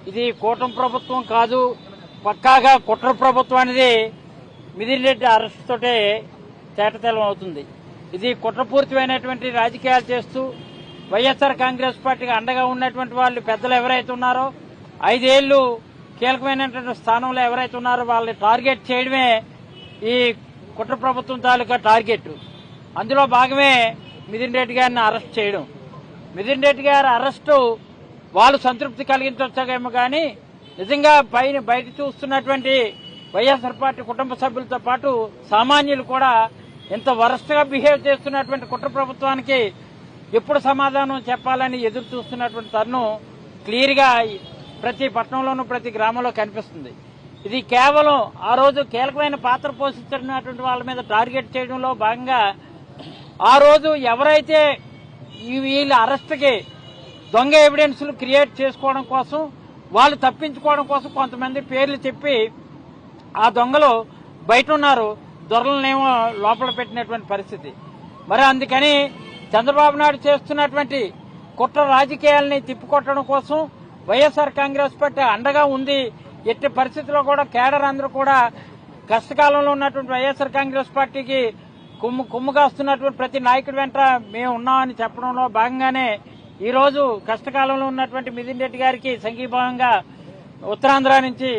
ఇది కూటమి ప్రభుత్వం కాదు, పక్కాగా కుట్ర ప్రభుత్వం అనేది మిథున్ రెడ్డి అరెస్ట్ తోటే తేటతెల్లం అవుతుంది. ఇది కుట్రపూరితమైనటువంటి రాజకీయాలు చేస్తూ వైఎస్ఆర్ కాంగ్రెస్ పార్టీకి అండగా ఉన్నటువంటి వాళ్ళు పెద్దలు ఎవరైతే ఉన్నారో 5 ఏళ్లు కీలకమైనటువంటి స్థానంలో ఎవరైతే ఉన్నారో వాళ్ళని టార్గెట్ చేయడమే ఈ కుట్ర ప్రభుత్వం తాలూకా టార్గెట్. అందులో భాగమే మిథున్ రెడ్డి గారిని అరెస్ట్ చేయడం. మిథున్ రెడ్డి గారి అరెస్టు వాళ్ళు సంతృప్తి కలిగించవచ్చేమో కానీ నిజంగా బయట చూస్తున్నటువంటి వైఎస్ఆర్ పార్టీ కుటుంబ సభ్యులతో పాటు సామాన్యులు కూడా ఇంత వరస్ట్గా బిహేవ్ చేస్తున్నటువంటి కుట్ర ప్రభుత్వానికి ఎప్పుడు సమాధానం చెప్పాలని ఎదురు చూస్తున్నటువంటి తరుణం క్లియర్గా ప్రతి పట్టణంలోనూ ప్రతి గ్రామంలో కనిపిస్తుంది. ఇది కేవలం ఆ రోజు కీలకమైన పాత్ర పోషిస్తున్నటువంటి వాళ్ళ మీద టార్గెట్ చేయడంలో భాగంగా ఆ రోజు ఎవరైతే వీళ్ళ అరెస్ట్కి దొంగ ఎవిడెన్స్లు క్రియేట్ చేసుకోవడం కోసం, వాళ్ళు తప్పించుకోవడం కోసం కొంతమంది పేర్లు చెప్పి ఆ దొంగలు బయట ఉన్నారు, దొరలనేమో లోపల పెట్టినటువంటి పరిస్థితి. మరి అందుకని చంద్రబాబు నాయుడు చేస్తున్నటువంటి కుట్ర రాజకీయాలని తిప్పికొట్టడం కోసం వైఎస్ఆర్ కాంగ్రెస్ పార్టీ అండగా ఉంది. ఎట్టి పరిస్థితుల్లో కూడా కేడర్ అందరూ కూడా కష్టకాలంలో ఉన్నటువంటి వైఎస్ఆర్ కాంగ్రెస్ పార్టీకి కుమ్ముగాస్తున్నటువంటి ప్రతి నాయకుడి వెంట మేము ఉన్నామని చెప్పడంలో భాగంగానే ఈ రోజు కష్టకాలంలో ఉన్నటువంటి మిథున్ రెడ్డి గారికి సంఘీభావంగా ఉత్తరాంధ్ర నుంచి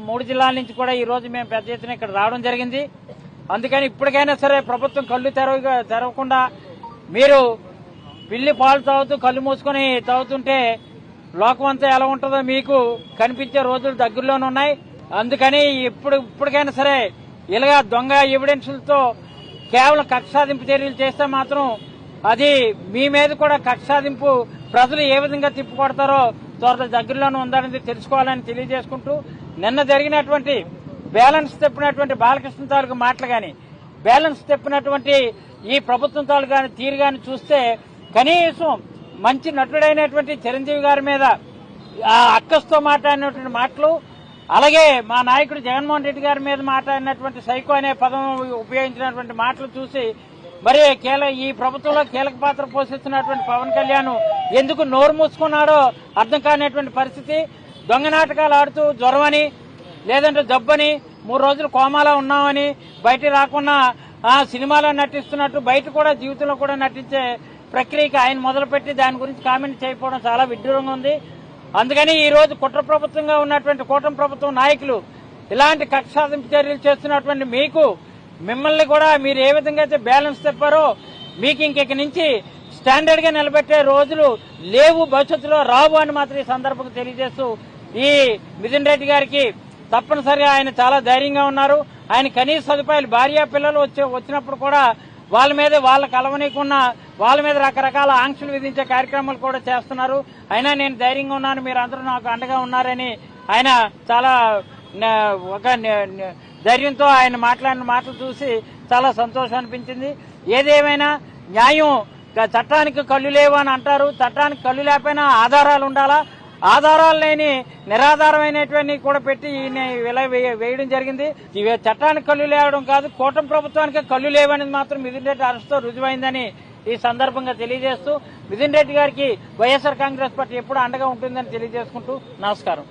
3 జిల్లాల నుంచి కూడా ఈ రోజు మేము పెద్ద ఎత్తున ఇక్కడ రావడం జరిగింది. అందుకని ఇప్పటికైనా సరే ప్రభుత్వం కళ్ళు తెరవకుండా మీరు పిల్లి పాలు తాగుతూ కళ్ళు మూసుకొని తాగుతుంటే లోకం అంతా ఎలా ఉంటుందో మీకు కనిపించే రోజులు దగ్గరలోనే ఉన్నాయి. అందుకని ఇప్పటికైనా సరే ఇలాగా దొంగ ఎవిడెన్స్లతో కేవలం కక్ష సాధింపు చర్యలు చేస్తే మాత్రం అది మీ మీద కూడా కక్ష సాధింపు ప్రజలు ఏ విధంగా తిప్పికొడతారో త్వరలో దగ్గరలోనే ఉందని తెలుసుకోవాలని తెలియజేసుకుంటూ, నిన్న జరిగినటువంటి బ్యాలెన్స్ తెప్పినటువంటి బాలకృష్ణ తాలూకు మాటలు గాని, బ్యాలెన్స్ తెప్పినటువంటి ఈ ప్రభుత్వం తాలూకు గాని తీరు గాని చూస్తే కనీసం మంచి నటుడైనటువంటి చిరంజీవి గారి మీద అక్కస్తో మాట్లాడినటువంటి మాటలు, అలాగే మా నాయకుడు జగన్మోహన్ రెడ్డి గారి మీద మాట్లాడినటువంటి సైకో అనే పదం ఉపయోగించినటువంటి మాటలు చూసి మరి ఈ ప్రభుత్వంలో కీలక పాత్ర పోషిస్తున్నటువంటి పవన్ కళ్యాణ్ ఎందుకు నోరు మూసుకున్నాడో అర్థం కానిటువంటి పరిస్థితి. దొంగ నాటకాలు ఆడుతూ జ్వరమని లేదంటే జబ్బని 3 రోజులు కోమాలో ఉన్నామని బయట రాకుండా సినిమాలో నటిస్తున్నట్టు బయట కూడా జీవితంలో కూడా నటించే ప్రక్రియకి ఆయన మొదలుపెట్టి దాని గురించి కామెంట్ చేయకపోవడం చాలా విడ్డూరంగా ఉంది. అందుకని ఈ రోజు కుట్ర ప్రభుత్వంగా ఉన్నటువంటి కూటమి ప్రభుత్వం నాయకులు ఇలాంటి కక్ష సాధింపు చర్యలు చేస్తున్నటువంటి మిమ్మల్ని కూడా మీరు ఏ విధంగా అయితే బ్యాలెన్స్ తెప్పారో మీకు ఇంక నుంచి స్టాండర్డ్ గా నిలబెట్టే రోజులు లేవు, భవిష్యత్తులో రావు అని మాత్రం ఈ సందర్భంగా తెలియజేస్తూ ఈ మిథున్ రెడ్డి గారికి తప్పనిసరిగా ఆయన చాలా ధైర్యంగా ఉన్నారు. ఆయన కనీస సదుపాయాలు భార్య పిల్లలు వచ్చినప్పుడు కూడా వాళ్ళ మీద వాళ్ళ కలవనీయకుండా వాళ్ళ మీద రకరకాల ఆంక్షలు విధించే కార్యక్రమాలు కూడా చేస్తున్నారు. అయినా నేను ధైర్యంగా ఉన్నాను, మీరు అందరూ నాకు అండగా ఉన్నారని ఆయన చాలా ఒక ధైర్యంతో ఆయన మాట్లాడిన మాటలు చూసి చాలా సంతోషం అనిపించింది. ఏదేమైనా న్యాయం చట్టానికి కళ్ళు లేవు అని అంటారు. చట్టానికి కళ్ళు లేకపోయినా ఆధారాలు ఉండాలా. ఆధారాలు లేని నిరాధారమైనటువంటి కూడా పెట్టి వేయడం జరిగింది. చట్టానికి కళ్ళు లేవడం కాదు, కూటమి ప్రభుత్వానికి కళ్ళు లేవనేది మాత్రం మిథున్ రెడ్డి అరెస్ట్తో రుజువైందని ఈ సందర్భంగా తెలియజేస్తూ మిథున్ రెడ్డి గారికి వైఎస్ఆర్ కాంగ్రెస్ పార్టీ ఎప్పుడు అండగా ఉంటుందని తెలియజేసుకుంటూ నమస్కారం.